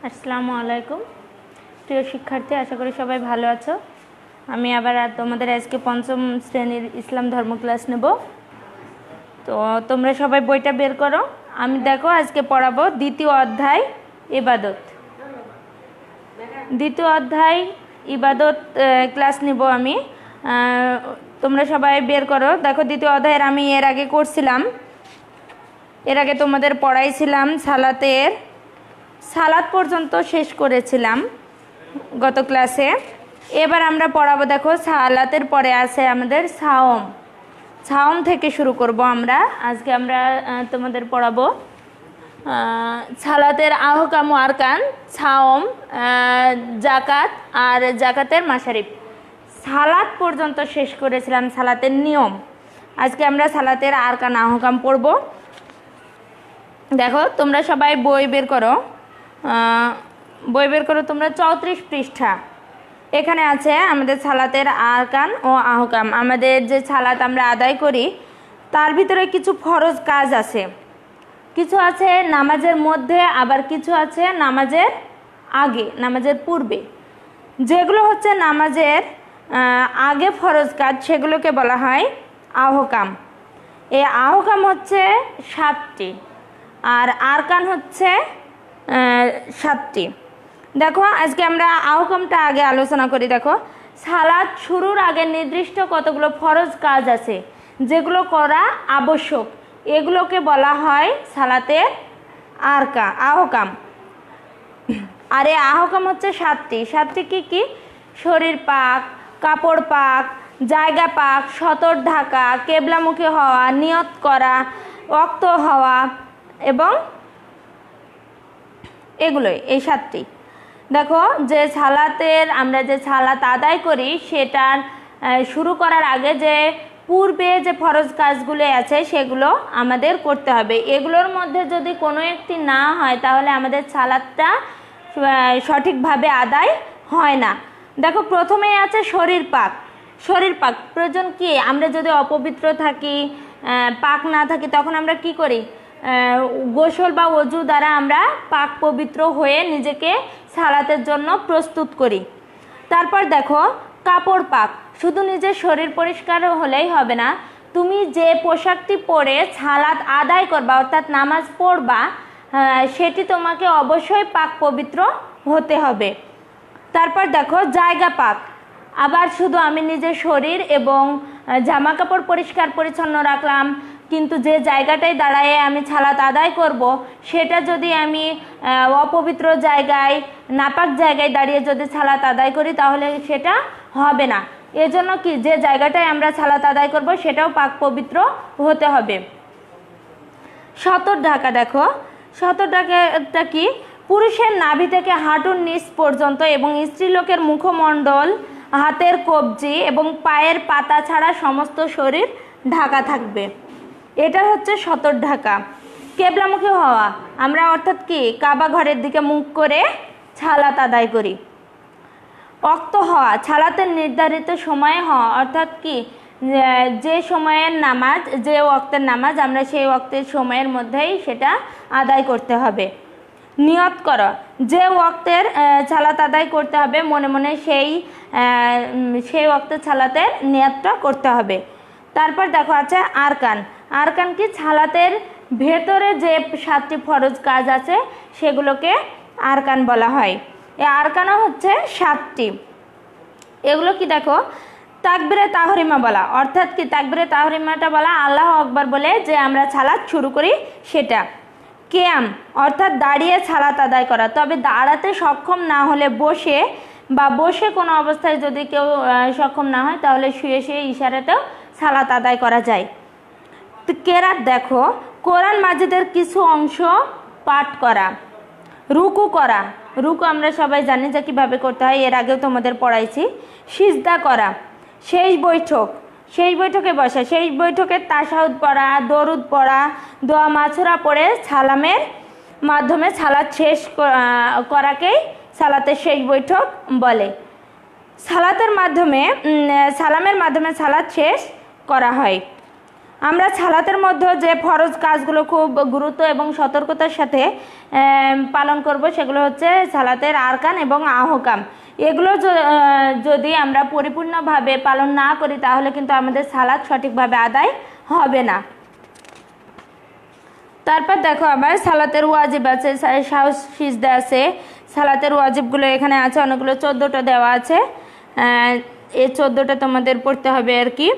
আসসালামু আলাইকুম প্রিয় শিক্ষার্থী, আশা করি সবাই ভালো আছো। আমি আবার তোমাদের আজকে পঞ্চম শ্রেণীর ইসলাম ধর্ম ক্লাস নেব। তো তোমরা সবাই বইটা বের করো। আমি দেখো আজকে পড়াবো দ্বিতীয় অধ্যায় ইবাদত। দ্বিতীয় অধ্যায় ইবাদত ক্লাস নেব আমি। তোমরা সবাই বের করো। দেখো দ্বিতীয় অধ্যায়ের আমি এর আগে করছিলাম, এর আগে তোমাদের পড়াইছিলাম সালাত পর্যন্ত শেষ করেছিলাম গত ক্লাসে। এবার আমরা পড়াবো, দেখো সালাতের পরে আছে আমাদের ছাওম থেকে শুরু করব আমরা। আজকে আমরা তোমাদের পড়াবো সালাতের আহকাম ও আরকান, ছাওম, জাকাত আর জাকাতের মাসারিফ। সালাত পর্যন্ত শেষ করেছিলাম সালাতের নিয়ম। আজকে আমরা সালাতের আরকান আহকাম পড়ব। দেখো তোমরা সবাই বই বের করো, তোমরা 34 পৃষ্ঠা। এখানে আছে আমাদের সালাতের আরকান ও আহকাম। আমাদের যে সালাত আমরা আদায় করি তার ভিতরে কিছু ফরজ কাজ আছে, কিছু আছে নামাজের মধ্যে, আবার কিছু আছে নামাজের আগে, নামাজের পূর্বে। যেগুলো হচ্ছে নামাজের আগে ফরজ কাজ সেগুলোকে বলা হয় আহকাম। এই আহকাম হচ্ছে 7টি আর আরকান হচ্ছে 7টি। দেখো আজকে আমরা আহকামটা আগে আলোচনা করি। দেখো সালাত শুরুর আগে নির্দিষ্ট কতগুলো ফরজ কাজ আছে যেগুলো করা আবশ্যক, এগুলোকে বলা হয় সালাতের আহকাম। আর এই আহকাম হচ্ছে 7টি কি কি? শরীর পাক, কাপড় পাক, জায়গা পাক, সতর ঢাকা, কেবলামুখী হওয়া, নিয়ত করা, ওয়াক্ত হওয়া এবং এগুলোই, এই 7টি। দেখো যে আমরা যে সালাত আদায় করি সেটার শুরু করার আগে যে পূর্বে যে ফরজ কাজগুলো আছে সেগুলো আমাদের করতে হবে। এগুলোর মধ্যে যদি কোনো একটি না হয় তাহলে আমাদের সালাতটা সঠিকভাবে আদায় হয় না। দেখো প্রথমেই আছে শরীর পাক। প্রয়োজন কি? আমরা যদি অপবিত্র থাকি, পাক না থাকি, তখন আমরা কি করি? গোসল বা ওযু দ্বারা আমরা পাক পবিত্র হয়ে নিজেকে সালাতের জন্য প্রস্তুত করি। তারপর দেখো কাপড় পাক। শুধু নিজের শরীর পরিষ্কার হলেই হবে না, তুমি যে পোশাকটি পরে সালাত আদায় করবা অর্থাৎ নামাজ পড়বা সেটি তোমাকে অবশ্যই পাক পবিত্র হতে হবে। তারপর দেখো জায়গা পাক। আবার শুধু আমি নিজের শরীর এবং জামা কাপড় পরিষ্কার পরিচ্ছন্ন রাখলাম, কিন্তু যে জায়গাটায় দাঁড়ায় আমি সালাত আদায় করব সেটা যদি আমি অপবিত্র জায়গায়, নাপাক জায়গায় দাঁড়িয়ে যদি সালাত আদায় করি তাহলে সেটা হবে না। এজন্য কি, যে জায়গাটায় আমরা সালাত আদায় করব সেটাও পাক পবিত্র হতে হবে। সতর ঢাকা। দেখো সতর ঢাকাটা কি? পুরুষের নাভি থেকে হাঁটুর নিচ পর্যন্ত এবং স্ত্রীলোকের মুখমণ্ডল, হাতের কবজি এবং পায়ের পাতা ছাড়া সমস্ত শরীর ঢাকা থাকবে, এটা হচ্ছে সতর ঢাকা। কেবলামুখী হওয়া, আমরা অর্থাৎ কি কাবা ঘরের দিকে মুখ করে সালাত আদায় করি। ওয়াক্ত হওয়া, সালাতের নির্ধারিত সময়ে হওয়া, অর্থাৎ কি যে সময়ের নামাজ, যে ওয়াক্তের নামাজ আমরা সেই ওয়াক্তের সময়ের মধ্যেই সেটা আদায় করতে হবে। নিয়ত করা, যে ওয়াক্তের সালাত আদায় করতে হবে মনে মনে সেই ওয়াক্তের সালাতের নিয়তটা করতে হবে। তারপর দেখো আছে আরকান কি? সালাতের ভেতরে যে 7টি ফরজ কাজ আছে সেগুলোকে আরকান বলা হয়। এই আরকানও হচ্ছে 7টি। এগুলো কি? দেখো তাকবীরে তাহরিমা বলা, অর্থাৎ কি তাকবীরে তাহরিমাটা বলা আল্লাহু আকবার বলে যে আমরা সালাত শুরু করি সেটা। কিয়াম অর্থাৎ দাঁড়িয়ে সালাত আদায় করা, তবে দাঁড়াতে সক্ষম না হলে বসে কোনো অবস্থায় যদি কেউ সক্ষম না হয় তাহলে শুয়ে ইশারাতেও সালাত আদায় করা যায়। তো কেরাত, দেখো কোরআন মাজিদের কিছু অংশ পাঠ করা। রুকু আমরা সবাই জানি যে কীভাবে করতে হয়, এর আগেও তোমাদের পড়াইছি। সিজদা করা, শেষ বৈঠকে বসা, শেষ বৈঠকে তাশাহুদ পড়া, দরুদ পড়া, দোয়া মাছুরা পড়ে সালামের মাধ্যমে সালাত শেষ করাকেই সালাতের শেষ বৈঠক বলে। সালামের মাধ্যমে সালাত শেষ করা হয়। আমরা সালাতের মধ্যে যে ফরজ কাজগুলো খুব গুরুত্ব এবং সতর্কতার সাথে পালন করব সেগুলো হচ্ছে সালাতের আরকান এবং আহকাম। এগুলো যদি আমরা পরিপূর্ণভাবে পালন না করি তাহলে কিন্তু আমাদের সালাত সঠিকভাবে আদায় হবে না। তারপর দেখো আবার সালাতের ওয়াজিব আছে, সাহু সিজদা আছে। সালাতের ওয়াজিবগুলো এখানে আছে অনেকগুলো, 14টা দেওয়া আছে। এই 14টা তোমাদের পড়তে হবে আর কি।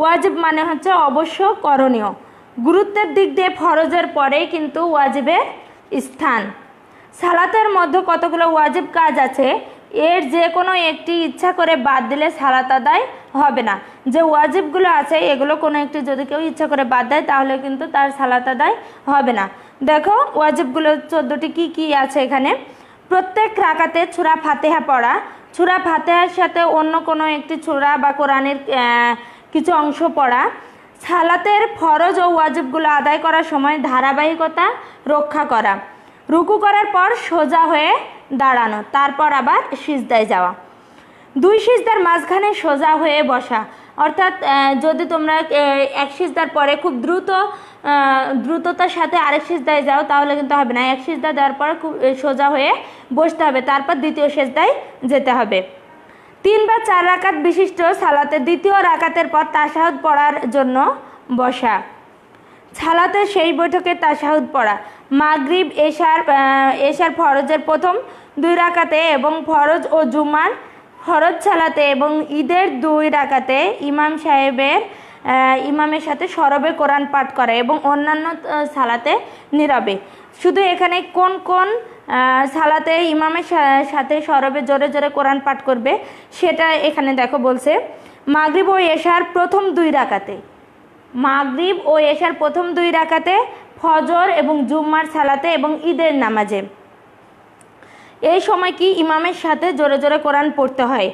ওয়াজিব মানে হচ্ছে অবশ্য করণীয়। গুরুত্বের দিক দিয়ে ফরজের পরেই কিন্তু ওয়াজিবের স্থান। সালাতের মধ্যে কতগুলো ওয়াজিব কাজ আছে, এর যে কোনো একটি ইচ্ছা করে বাদ দিলে সালাত আদায় হবে না। যে ওয়াজিবগুলো আছে এগুলো কোনো একটি যদি কেউ ইচ্ছা করে বাদ দেয় তাহলে কিন্তু তার সালাত আদায় হবে না। দেখো ওয়াজিবগুলো 14টি কি কি আছে এখানে। প্রত্যেক রাকাতে সূরা ফাতিহা পড়া, সূরা ফাতিহার সাথে অন্য কোনো একটি সূরা বা কোরআনের কিছু অংশ পড়া। সালাতের ফরজ ও ওয়াজিবগুলো আদায় করার সময় ধারাবাহিকতা রক্ষা করা। রুকু করার পর সোজা হয়ে দাঁড়ানো, তারপর আবার সিজদায় যাওয়া। 2 সিজদার মাঝখানে সোজা হয়ে বসা, অর্থাৎ যদি তোমরা এক সিজদার পরে খুব দ্রুততার সাথে আরেক সিজদায় যাও তাহলে কিন্তু হবে না। এক সিজদা দেওয়ার পর খুব সোজা হয়ে বসতে হবে, তারপর দ্বিতীয় সিজদায় যেতে হবে। 3 বা 4 রাকাত বিশিষ্ট সালাতে দ্বিতীয় রাকাতের পর তাশাহুদ পড়ার জন্য বসা। সালাতের শেষ বৈঠকে তাশাহুদ পড়া। মাগরিব এশার ফরজের প্রথম 2 রাকাতে এবং ফরজ ও জুমার ফরজ সালাতে এবং ঈদের 2 রাকাতে ইমামের সাথে সরবে কোরআন পাঠ করা এবং অন্যান্য সালাতে নীরবে। শুধু এখানে কোন কোন সালাতে ইমামের সাথে সরবে জোরে জোরে কোরআন পাঠ করবে সেটা এখানে দেখো বলছে। মাগরিব ও এশার প্রথম 2 রাকাতে, মাগরিব ও এশার প্রথম 2 রাকাতে, ফজর এবং জুম্মার সালাতে এবং ঈদের নামাজে। এই সময় কি ইমামের সাথে জোরে জোরে কোরআন পড়তে হয়।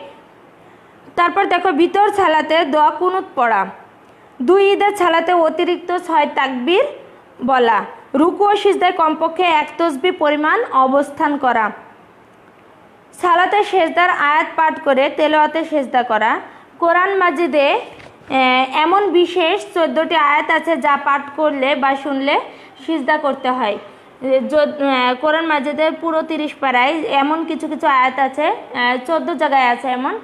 তারপর দেখো ভিতর সালাতে দোয়া কুনুত পড়া। 2 ঈদের সালাতে অতিরিক্ত 6 তাকবীর বলা। রুকু ও সিজদায় কমপক্ষে 1 তাসবিহ পরিমাণ অবস্থান করা। সালাতে সেজদার আয়াত পাঠ করে তেলাওয়াতে সেজদা করা। কোরআন মাজিদে এমন বিশেষ 14টি আয়াত আছে যা পাঠ করলে বা শুনলে সিজদা করতে হয়। কোরআন মাজিদের পুরো 30 পারায় এমন কিছু কিছু আয়াত আছে, 14 জায়গায় আছে এমন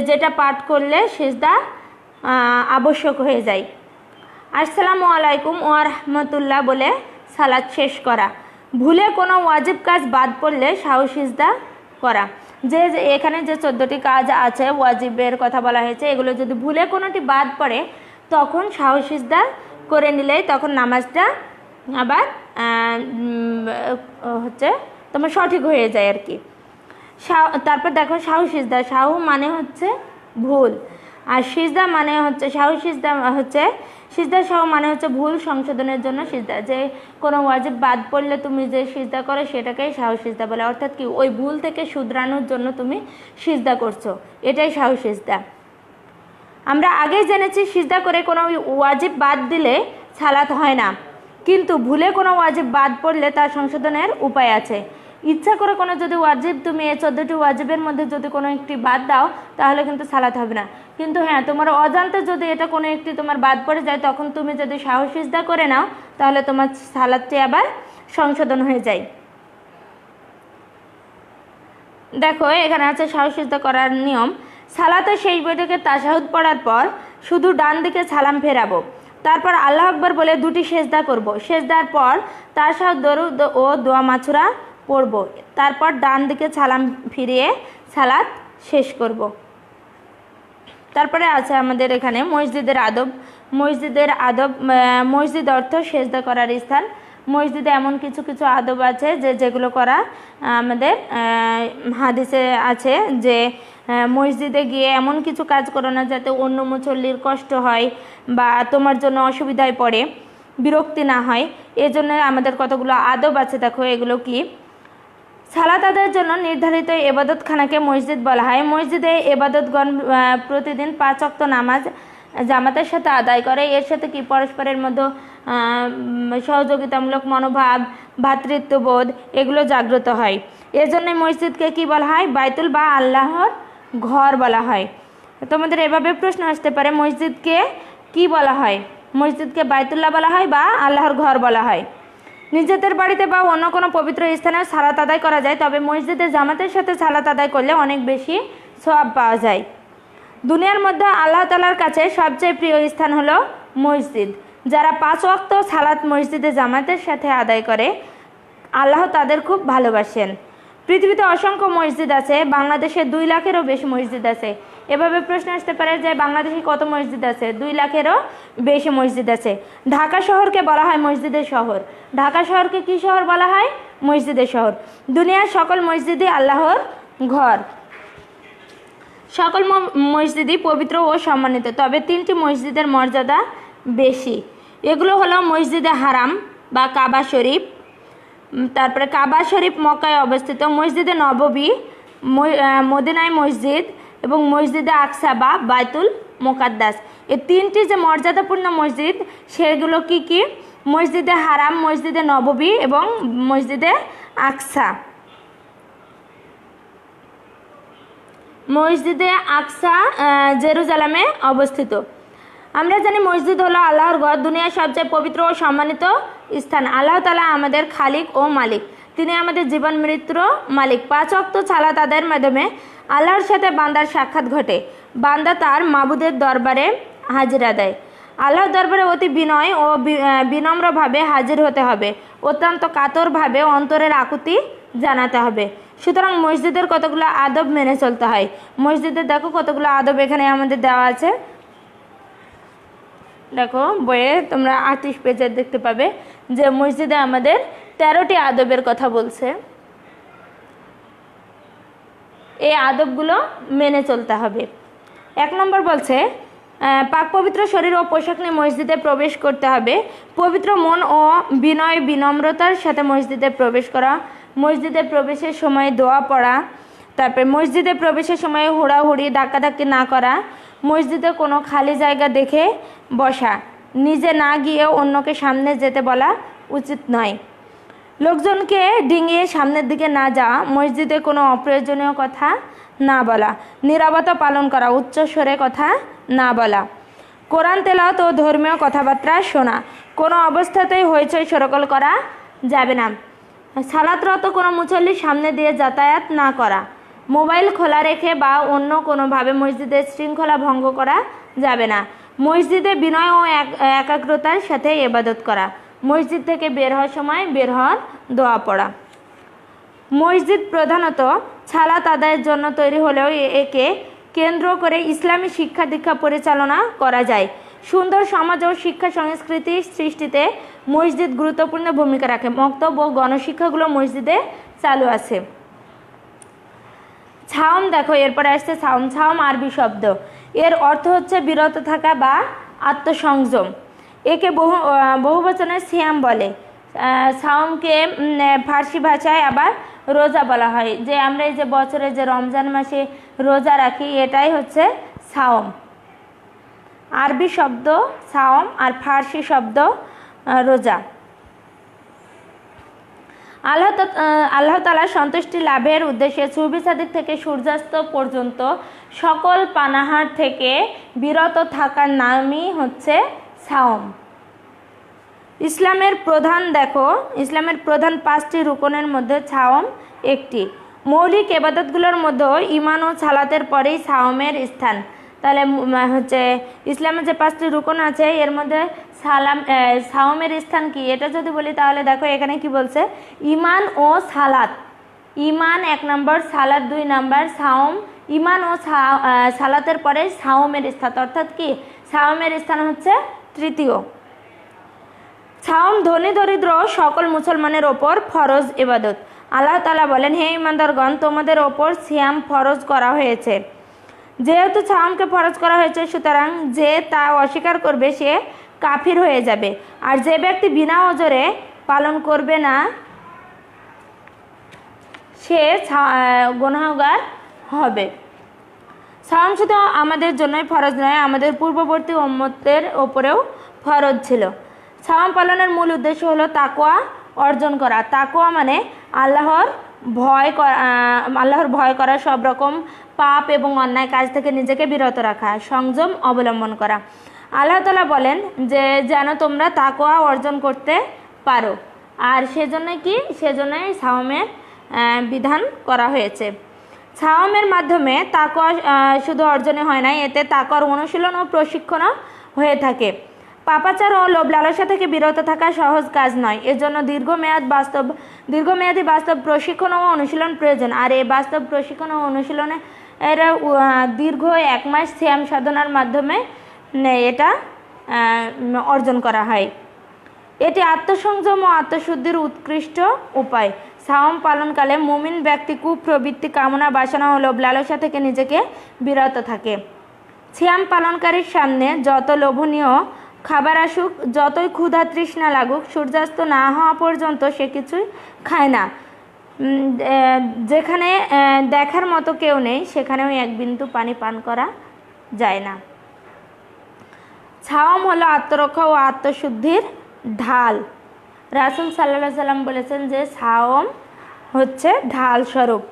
যেটা পাঠ করলে সিজদা আবশ্যক হয়ে যায়। আসসালামু আলাইকুম ওয়া রাহমাতুল্লাহ বলে সালাত শেষ করা। ভুলে কোনো ওয়াজিব কাজ বাদ পড়লে সাহু সিজদা করা। যে এখানে যে 14টি কাজ আছে ওয়াজিবের কথা বলা হয়েছে, এগুলো যদি ভুলে কোনোটি বাদ পড়ে তখন সাহু সিজদা করে নিলেই তখন নামাজটা আবার হচ্ছে তোমার সঠিক হয়ে যায় আর কি। তারপর দেখো সাহু সিজদা। সাহু মানে হচ্ছে ভুল, আর সিজদা মানে হচ্ছে সিজদা সাহু মানে হচ্ছে ভুল সংশোধনের জন্য সিজদা। যে কোনো ওয়াজিব বাদ পড়লে তুমি যে সিজদা করো সেটাকেই সাহু সিজদা বলে, অর্থাৎ কি ওই ভুল থেকে শুধরানোর জন্য তুমি সিজদা করছো, এটাই সাহু সিজদা। আমরা আগেই জেনেছি সিজদা করে কোনো ওয়াজিব বাদ দিলে সালাত হয় না, কিন্তু ভুলে কোনো ওয়াজিব বাদ পড়লে তার সংশোধনের উপায় আছে। ইচ্ছা করে কোনো যদি ওয়াজিব তুমি এই 14টি ওয়াজিবের মধ্যে যদি কোনো একটি বাদ দাও তাহলে কিন্তু সালাত হবে না। কিন্তু হ্যাঁ, তোমার অজান্তে যদি এটা কোনো একটি তোমার বাদ পড়ে যায় তখন তুমি যদি সাহু সিজদা করে নাও তাহলে তোমার সালাতটি আবার সংশোধন হয়ে যায়। দেখো এখানে আছে সাহু সিজদা করার নিয়ম। সালাতের শেষ বৈঠকে তাশাহুদ পড়ার পর শুধু ডান দিকে সালাম ফেরাবো, তারপর আল্লাহ আকবার বলে 2টি সেজদা করব। সেজদার পর তাশাহুদ দরুদ ও দোয়া মাছুরা পড়ব, তারপর ডান দিকে সালাম ফিরিয়ে সালাত শেষ করব। তারপরে আছে আমাদের এখানে মসজিদের আদব। মসজিদ অর্থ সেজদা করার স্থান। মসজিদে এমন কিছু কিছু আদব আছে যেগুলো করা আমাদের হাদিসে আছে যে মসজিদে গিয়ে এমন কিছু কাজ করো না যাতে অন্য মুসল্লির কষ্ট হয় বা তোমার জন্য অসুবিধায় পড়ে, বিরক্তি না হয়। এজন্য আমাদের কতগুলো আদব আছে। দেখো এগুলো কি। সালাত আদায়ের জন্য নির্ধারিত ইবাদতখানাকে মসজিদ বলা হয়। মসজিদে ইবাদতগণ প্রতিদিন 5 ওয়াক্ত নামাজ জামাতের সাথে আদায় করে। এর সাথে কি পরস্পরের মধ্যে সহযোগিতামূলক মনোভাব, ভ্রাতৃত্ববোধ এগুলো জাগ্রত হয়। এর জন্য মসজিদকে কি বলা হয়? বাইতুল বা আল্লাহর ঘর বলা হয়। তোমাদের এভাবে প্রশ্ন আসতে পারে, মসজিদকে কি বলা হয়? মসজিদকে বাইতুল্লাহ বলা হয় বা আল্লাহর ঘর বলা হয়। নিজেদের বাড়িতে বা অন্য কোনো পবিত্র স্থানে সালাত আদায় করা যায়, তবে মসজিদে জামাতের সাথে সালাত আদায় করলে অনেক বেশি সওয়াব পাওয়া যায়। দুনিয়ার মধ্যে আল্লাহ তাআলার কাছে সবচেয়ে প্রিয় স্থান হলো মসজিদ। যারা 5 ওয়াক্ত সালাত মসজিদে জামাতের সাথে আদায় করে আল্লাহ তাদের খুব ভালোবাসেন। পৃথিবীতে অসংখ্য মসজিদ আছে, বাংলাদেশে 2 লাখেরও বেশি মসজিদ আছে। এভাবে প্রশ্ন আসতে পারে যে বাংলাদেশে কত মসজিদ আছে? 2 লাখেরও বেশি মসজিদ আছে। ঢাকা শহরকে বলা হয় মসজিদের শহর। ঢাকা শহরকে কি শহর বলা হয়? মসজিদের শহর। দুনিয়ার সকল মসজিদই আল্লাহর ঘর। সকল মসজিদই পবিত্র ও সম্মানিত, তবে 3টি মসজিদের মর্যাদা বেশি। এগুলো হলো মসজিদে হারাম বা কাবা শরীফ, তারপরে কাবা শরীফ মক্কায় অবস্থিত, মসজিদে নববী, মদিনায় মসজিদ এবং মসজিদে আকসা বা বাইতুল মুকাদ্দাস। এই 3টি যে মর্যাদাপূর্ণ মসজিদ সেগুলো কি কি? মসজিদে হারাম, মসজিদে নববী এবং মসজিদে আকসা। মসজিদে আকসা জেরুজালেমে অবস্থিত। আমরা জানি মসজিদ হলো আল্লাহর ঘর, দুনিয়ার সবচেয়ে পবিত্র ও সম্মানিত স্থান। আল্লাহ তাআলা আমাদের খালিক ও মালিক, তিনি আমাদের জীবন মৃত্যুর মালিক। 5 ওয়াক্ত সালাত আদায়ের মাধ্যমে আল্লাহর সাথে বান্দার সাক্ষাৎ ঘটে। বান্দা তার মাবুদের দরবারে হাজিরা দেয়। আল্লাহর দরবারে অতি বিনয় ও বিনম্রভাবে হাজির হতে হবে, অত্যন্ত কাতরভাবে অন্তরের আকুতি জানাতে হবে। সুতরাং মসজিদের কতগুলো আদব মেনে চলতে হয়। মসজিদের দেখো কতগুলো আদব এখানে আমাদের দেওয়া আছে। দেখো বইয়ে তোমরা 38 পেজে দেখতে পাবে যে মসজিদে আমাদের 13টি আদবের কথা বলছে। এই আদবগুলো মেনে চলতে হবে। 1 নম্বর বলছে পাক পবিত্র শরীর ও পোশাক নিয়ে মসজিদে প্রবেশ করতে হবে। পবিত্র মন ও বিনয় বিনম্রতার সাথে মসজিদে প্রবেশ করা। মসজিদে প্রবেশের সময় দোয়া পড়া। তারপরে মসজিদে প্রবেশের সময় হুড়াহুড়ি ধাক্কাধাক্কি না করা। মসজিদে কোনো খালি জায়গা দেখে বসা। নিজে না গিয়ে অন্যকে সামনে যেতে বলা উচিত নয়। লোকজনকে ডিঙিয়ে সামনের দিকে না যাওয়া। মসজিদে কোনো অপ্রয়োজনীয় কথা না বলা। নীরবতা পালন করা। উচ্চ স্বরে কথা না বলা। কোরআন তেলাওয়াত ও ধর্মীয় কথাবার্তা শোনা। কোনো অবস্থাতেই হইচই শোরগোল করা যাবে না। সালাতরত কোনো মুসল্লির সামনে দিয়ে যাতায়াত না করা। মোবাইল খোলা রেখে বা অন্য কোনোভাবে মসজিদের শৃঙ্খলা ভঙ্গ করা যাবে না। মসজিদে বিনয় ও একাগ্রতার সাথে ইবাদত করা। মসজিদ থেকে বের হওয়ার সময় বের হওয়ার দোয়া পড়া। মসজিদ প্রধানত সালাত আদায়ের জন্য তৈরি হলেও একে কেন্দ্র করে ইসলামী শিক্ষা দীক্ষা পরিচালনা করা যায়। সুন্দর সমাজ ও শিক্ষা সংস্কৃতি সৃষ্টিতে মসজিদ গুরুত্বপূর্ণ ভূমিকা রাখে। মক্তব ও গণশিক্ষাগুলো মসজিদে চালু আছে। ছাওম দেখো, এরপরে আসছে ছাওম। ছাওম আরবি শব্দ, এর অর্থ হচ্ছে বিরত থাকা বা আত্মসংযম। একে বহুবচনে সিয়াম বলে। ছাওমকে ফার্সি ভাষায় আবার রোজা বলা হয়। যে আমরা এই যে বছরে যে রমজান মাসে রোজা রাখি এটাই হচ্ছে ছাওম। আরবি শব্দ ছাওম আর ফার্সি শব্দ রোজা। আল্লাহ তাআলা সন্তুষ্টি লাভের উদ্দেশ্যে সুবহি সাদিক থেকে সূর্যাস্ত পর্যন্ত সকল পানাহার থেকে বিরত থাকার নামই হচ্ছে ছাওম। ইসলামের প্রধান 5টি রুকনের মধ্যে ছাওম একটি। মৌলিক ইবাদতগুলোর মধ্যে ঈমান ও সালাতের পরেই ছাওমের স্থান। তাহলে হচ্ছে ইসলামের যে 5টি রুকন আছে এর মধ্যে ছাওমের স্থান কি, এটা যদি বলি তাহলে দেখো এখানে কি বলছে, ঈমান ও সালাত। ঈমান 1 নম্বর, সালাত 2 নম্বর, ছাওম। ঈমান ও সালাতের পরে ছাওমের স্থান, অর্থাৎ কি ছাওমের স্থান হচ্ছে তৃতীয়। ছাওম ধনী দরিদ্র সকল মুসলমানের ওপর ফরজ ইবাদত। আল্লাহ তাআলা বলেন, হে ঈমানদারগণ, তোমাদের ওপর সিয়াম ফরজ করা হয়েছে। যেহেতু ছাওমকে ফরজ করা হয়েছে সুতরাং যে তা অস্বীকার করবে সে কাফির হয়ে যাবে, আর যে ব্যক্তি বিনা ওজরে পালন করবে না সে গুনাহগার হবে। ছাওম শুধু আমাদের জন্যই ফরজ নয়, আমাদের পূর্ববর্তী উম্মতের ওপরেও ফরজ ছিল। ছাওম পালনের মূল উদ্দেশ্য হলো তাকওয়া অর্জন করা। তাকওয়া মানে আল্লাহর ভয় করা, সব রকম পাপ এবং অন্যায় কাজ থেকে নিজেকে বিরত রাখা, সংযম অবলম্বন করা। আল্লাহ তাআলা বলেন যে যেন তোমরা তাকওয়া অর্জন করতে পারো, আর সেজন্যই সাওমের বিধান করা হয়েছে। সাওমের মাধ্যমে তাকওয়া শুধু অর্জনে হয় না, এতে তাকওয়ার অনুশীলন ও প্রশিক্ষণও হয়ে থাকে। পাপাচার ও লোভ লালসা থেকে বিরত থাকা সহজ কাজ নয়, এজন্য দীর্ঘমেয়াদী বাস্তব প্রশিক্ষণ ও অনুশীলন প্রয়োজন। আর এই বাস্তব প্রশিক্ষণ ও অনুশীলনে এরা দীর্ঘ 1 মাস সিয়াম সাধনার মাধ্যমে এটা অর্জন করা হয়। এটি আত্মসংযম ও আত্মশুদ্ধির উৎকৃষ্ট উপায়। সাওম পালনকালে মুমিন ব্যক্তি কুপ্রবৃত্তি, কামনা, বাসনা ও লোভ লালসা থেকে নিজেকে বিরত থাকে। সিয়াম পালনকারীর সামনে যত লোভনীয় খাবার আসুক, যতই ক্ষুধা তৃষ্ণা লাগুক, সূর্যাস্ত না হওয়া পর্যন্ত সে কিছুই খায় না। যেখানে দেখার মতো কেউ নেই সেখানেও 1 বিন্দু পানি পান করা যায় না। সাওম হলো আত্মরক্ষা ও আত্মশুদ্ধির ঢাল। রাসূল সাল্লাল্লাহু আলাইহি সাল্লাম বলেছেন যে সাওম হচ্ছে ঢাল স্বরূপ।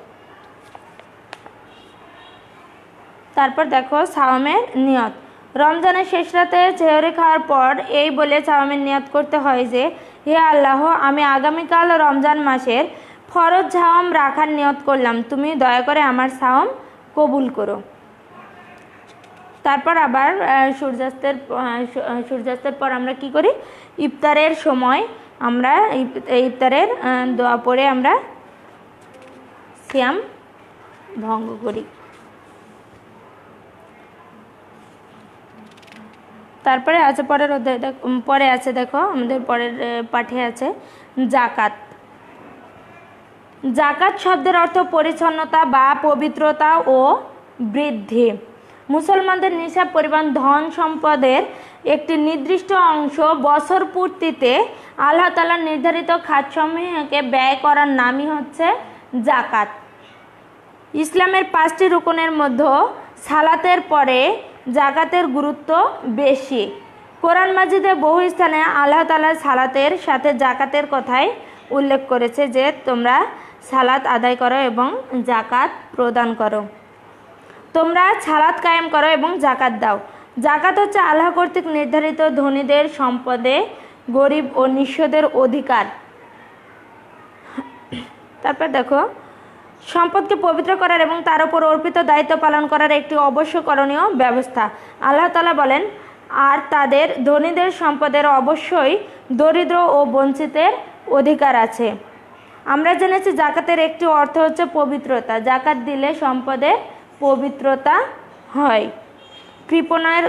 তারপর দেখো সাওমের নিয়ত। রমজানের শেষ রাতে সেহরি খাওয়ার পর এই বলে সাওমের নিয়ত করতে হয় যে, হে আল্লাহ, আমি আগামীকাল রমজান মাসের ফরজ সাওম রাখার নিয়ত করলাম, তুমি দয়া করে আমার সাওম কবুল করো। তারপর আবার সূর্যাস্তের পর আমরা কি করি? ইফতারের সময় আমরা ইফতারের দোয়া পড়ে আমরা সিয়াম ভঙ্গ করি। তারপরে আছে পরে আছে দেখো আমাদের পরের পাঠে আছে জাকাত। জাকাত শব্দের অর্থ পরিচ্ছন্নতা বা পবিত্রতা ও বৃদ্ধি। মুসলমানদের নিসাব পরিমাণ ধন সম্পদের একটি নির্দিষ্ট অংশ বছর পূর্তিতে আল্লাহ তাআলার নির্ধারিত খাতসমূহকে ব্যয় করার নামই হচ্ছে জাকাত। ইসলামের 5টি রুকনের মধ্যে সালাতের পরে জাকাতের গুরুত্ব বেশি। কোরআন মাজিদে বহু স্থানে আল্লাহ তাআলা সালাতের সাথে জাকাতের কথাই উল্লেখ করেছে যে তোমরা সালাত আদায় করো এবং জাকাত প্রদান করো, তোমরা সালাত কায়েম করো এবং জাকাত দাও। জাকাত হচ্ছে আল্লাহ কর্তৃক নির্ধারিত ধনীদের সম্পদে গরিব ও নিঃস্বদের অধিকার। তারপর দেখো সম্পদকে পবিত্র করার এবং তার উপর অর্পিত দায়িত্ব পালন করার একটি অবশ্যকরণীয় ব্যবস্থা। আল্লাহ তাআলা বলেন, আর তাদের ধনীদের সম্পদের অবশ্যই দরিদ্র ও বঞ্চিতের অধিকার আছে। আমরা জেনেছি জাকাতের একটি অর্থ হচ্ছে পবিত্রতা। জাকাত দিলে সম্পদের পবিত্রতা হয়, কৃপণের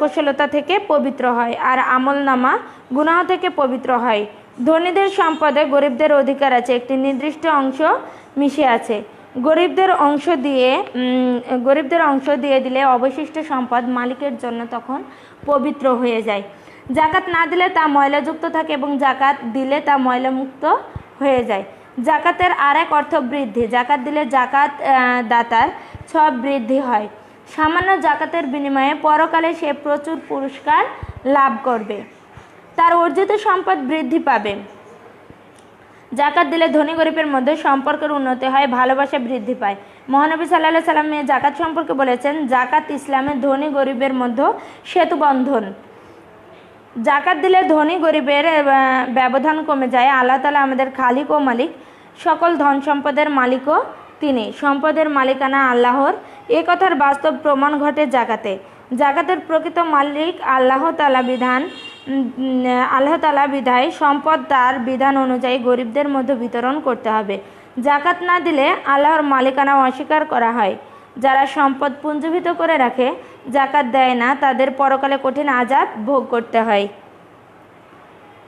কুশলতা থেকে পবিত্র হয়, আর আমলনামা গুনাহ থেকে পবিত্র হয়। ধনীদের সম্পদে গরিবদের অধিকার আছে, একটি নির্দিষ্ট অংশ মিশে আছে। গরিবদের অংশ দিয়ে দিলে অবশিষ্ট সম্পদ মালিকের জন্য তখন পবিত্র হয়ে যায়। জাকাত না দিলে তা ময়লাযুক্ত থাকে এবং জাকাত দিলে তা ময়লামুক্ত হয়ে যায়। জাকাতের আরেক অর্থ বৃদ্ধি। জাকাত দিলে জাকাত দাতার সব বৃদ্ধি হয়। সামান্য জাকাতের বিনিময়ে পরকালে সে প্রচুর পুরস্কার লাভ করবে, তার অর্জিত সম্পদ বৃদ্ধি পাবে। জাকাত দিলে ধনী গরিবের মধ্যে সম্পর্কের উন্নতি হয়, ভালোবাসা বৃদ্ধি পায়। মহানবী সাল্লাল্লাহু আলাইহি সাল্লাম জাকাত সম্পর্কে বলেছেন, জাকাত ইসলামের ধনী গরিবের মধ্যে সেতু বন্ধন। জাকাত দিলে ধনী গরিবের ব্যবধান কমে যায়। আল্লাহ তাআলা আমাদের খালিক ও মালিক, সকল ধন সম্পদের মালিকও তিনি। সম্পদের মালিকানা আল্লাহর, এ কথার বাস্তব প্রমাণ ঘটে জাকাতে। জাকাতের প্রকৃত মালিক আল্লাহ তাআলা বিধায় সম্পদ তার বিধান অনুযায়ী গরিবদের মধ্যে বিতরণ করতে হবে। জাকাত না দিলে আল্লাহর মালিকানা অস্বীকার করা হয়। যারা সম্পদ পুঞ্জীভূত করে রাখে, জাকাত দেয় না, তাদের পরকালে কঠিন আযাব ভোগ করতে হয়।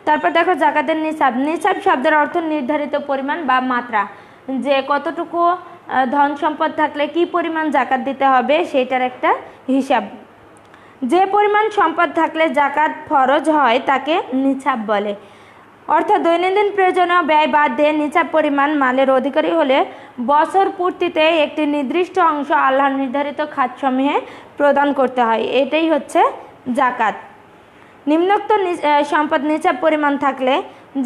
তারপর দেখো জাকাতের নিসাব। নিসাব শব্দের অর্থ নির্ধারিত পরিমাণ বা মাত্রা, যে কতটুকু ধন সম্পদ থাকলে কি পরিমাণ জাকাত দিতে হবে সেটার একটা হিসাব। যে পরিমাণ সম্পদ থাকলে জাকাত ফরজ হয় তাকে নিসাব বলে। অর্থাৎ দৈনন্দিন প্রয়োজনীয় ব্যয় বাদ দিয়ে নিসাব পরিমাণ মালের অধিকারী হলে বছর পূর্তিতে একটি নির্দিষ্ট অংশ আল্লাহর নির্ধারিত খাতসমূহে প্রদান করতে হয়। এটাই হচ্ছে জাকাত। নিম্নোক্ত সম্পদ নিসাব পরিমাণ থাকলে,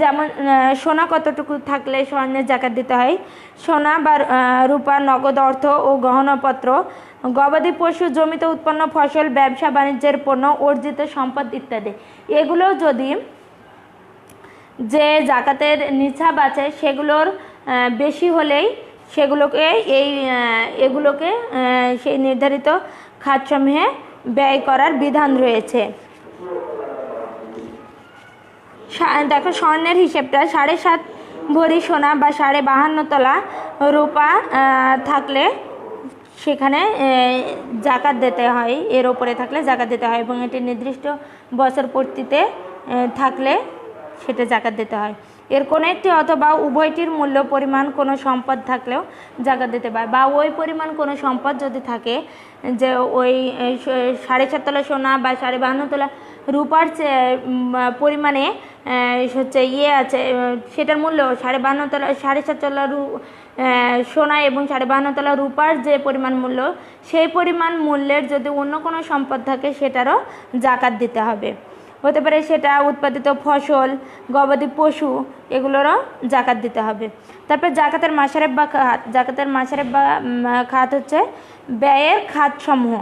যেমন সোনা কতটুকু থাকলে স্বর্ণের জাকাত দিতে হয়, সোনা বা রূপা, নগদ অর্থ ও গহনাপত্র গবাদি পশু, জমিতে উৎপন্ন ফসল, ব্যবসা বাণিজ্যের পণ্য, অর্জিত সম্পদ ইত্যাদি। এগুলো যদি যে জাকাতের নিসাব আছে সেগুলোর বেশি হলেই সেগুলোকে এগুলোকে সেই নির্ধারিত খাতসমূহে ব্যয় করার বিধান রয়েছে। দেখো স্বর্ণের হিসেবটা 7.5 ভরি সোনা বা 52.5 তোলা রূপা থাকলে সেখানে জাকাত দিতে হয়, এর ওপরে থাকলে জাকাত দিতে হয়, এবং এটি নির্দিষ্ট বছর পূর্তিতে থাকলে সেটা জাকাত দিতে হয়। এর কোনো একটি অথবা উভয়টির মূল্য পরিমাণ কোনো সম্পদ থাকলেও জাকাত দিতে হয়, বা ওই পরিমাণ কোনো সম্পদ যদি থাকে যে ওই 7.5 তোলা সোনা বা 52.5 তোলা রূপার পরিমাণে হচ্ছে আছে, সেটার মূল্য 52.5 তোলা 7.5 তোলা সোনা এবং 52.5 তোলা রূপার যে পরিমাণ মূল্য, সেই পরিমাণ মূল্যের যদি অন্য কোনো সম্পদ থাকে সেটারও জাকাত দিতে হবে। হতে পারে সেটা উৎপাদিত ফসল, গবাদি পশু, এগুলোরও জাকাত দিতে হবে। তারপর জাকাতের মাসারেফ বা খাত। জাকাতের মাসারেফ বা খাত হচ্ছে ব্যয়ের খাতসমূহ।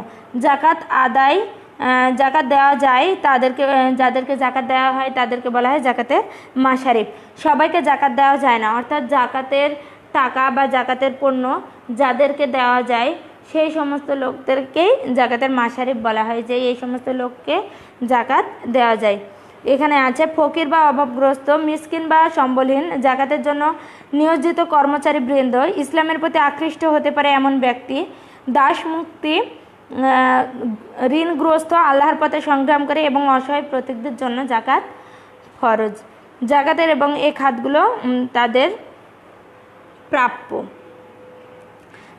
জাকাত দেওয়া যায় তাদেরকে, যাদেরকে জাকাত দেওয়া হয় তাদেরকে বলা হয় জাকাতের মাসারিফ। সবাইকে জাকাত দেওয়া যায় না, অর্থাৎ জাকাতের টাকা বা জাকাতের পণ্য যাদেরকে দেওয়া যায় সেই সমস্ত লোকদেরকেই জাকাতের মাসারিফ বলা হয়, যে এই সমস্ত লোককে জাকাত দেওয়া যায়। এখানে আছে ফকির বা অভাবগ্রস্ত, মিসকিন বা সম্বলহীন, জাকাতের জন্য নিয়োজিত কর্মচারী বৃন্দ, ইসলামের প্রতি আকৃষ্ট হতে পারে এমন ব্যক্তি, দাস মুক্তি, ঋণগ্রস্ত, আল্লাহর পথে সংগ্রাম করে এবং অসহায় প্রতীকদের জন্য জাকাত ফরজ। জাকাতের এবং এই খাতগুলো তাদের প্রাপ্য।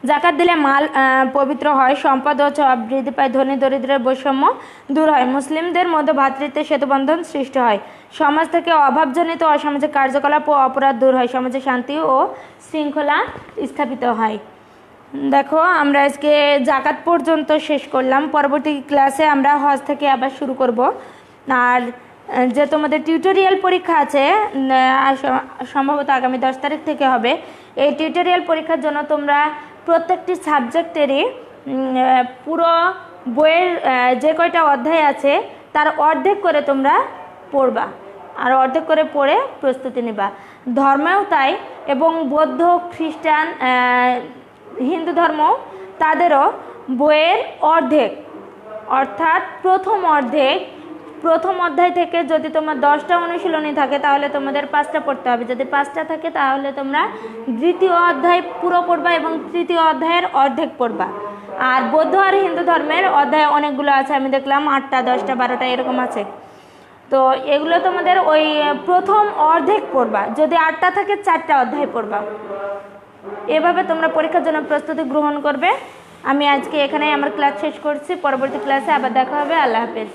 জাকাত দিলে মাল পবিত্র হয়, সম্পদ ও সওয়াব বৃদ্ধি পায়, ধনী দরিদ্রের বৈষম্য দূর হয়, মুসলিমদের মধ্যে ভ্রাতৃত্বের সেতুবন্ধন সৃষ্টি হয়, সমাজ থেকে অভাবজনিত অসামাজিক কার্যকলাপ ও অপরাধ দূর হয়, সমাজে শান্তি ও শৃঙ্খলা স্থাপিত হয়। দেখো আমরা আজকে জাকাত পর্যন্ত শেষ করলাম। পরবর্তী ক্লাসে আমরা হজ থেকে আবার শুরু করব। আর যে তোমাদের টিউটোরিয়াল পরীক্ষা আছে সম্ভবত আগামী 10 তারিখ থেকে হবে, এই টিউটোরিয়াল পরীক্ষার জন্য তোমরা প্রত্যেকটি সাবজেক্টেরই পুরো বইয়ের যে কয়টা অধ্যায় আছে তার অর্ধেক করে তোমরা পড়বা, আর অর্ধেক করে পড়ে প্রস্তুতি নিবা। ধর্মেও তাই, এবং বৌদ্ধ, খ্রিস্টান, হিন্দু ধর্ম তাদেরও বইয়ের অর্ধেক, অর্থাৎ প্রথম অধ্যায় থেকে যদি তোমার 10টা অনুশীলনী থাকে তাহলে তোমাদের 5টা পড়তে হবে, যদি 5টা থাকে তাহলে তোমরা দ্বিতীয় অধ্যায় পুরো পড়বা এবং তৃতীয় অধ্যায়ের অর্ধেক পড়বা। আর বৌদ্ধ আর হিন্দু ধর্মের অধ্যায় অনেকগুলো আছে, আমি দেখলাম 8টা, 10টা, 12টা এরকম আছে। তো এগুলো তোমাদের ওই প্রথম অর্ধেক পড়বা, যদি 8টা থাকে 4টা অধ্যায় পড়বা। এভাবে তোমরা পরীক্ষার জন্য প্রস্তুতি গ্রহণ করবে। আমি আজকে এখানে আমার ক্লাস শেষ করছি, পরবর্তী ক্লাসে আবার দেখা হবে। আল্লাহ হাফেজ।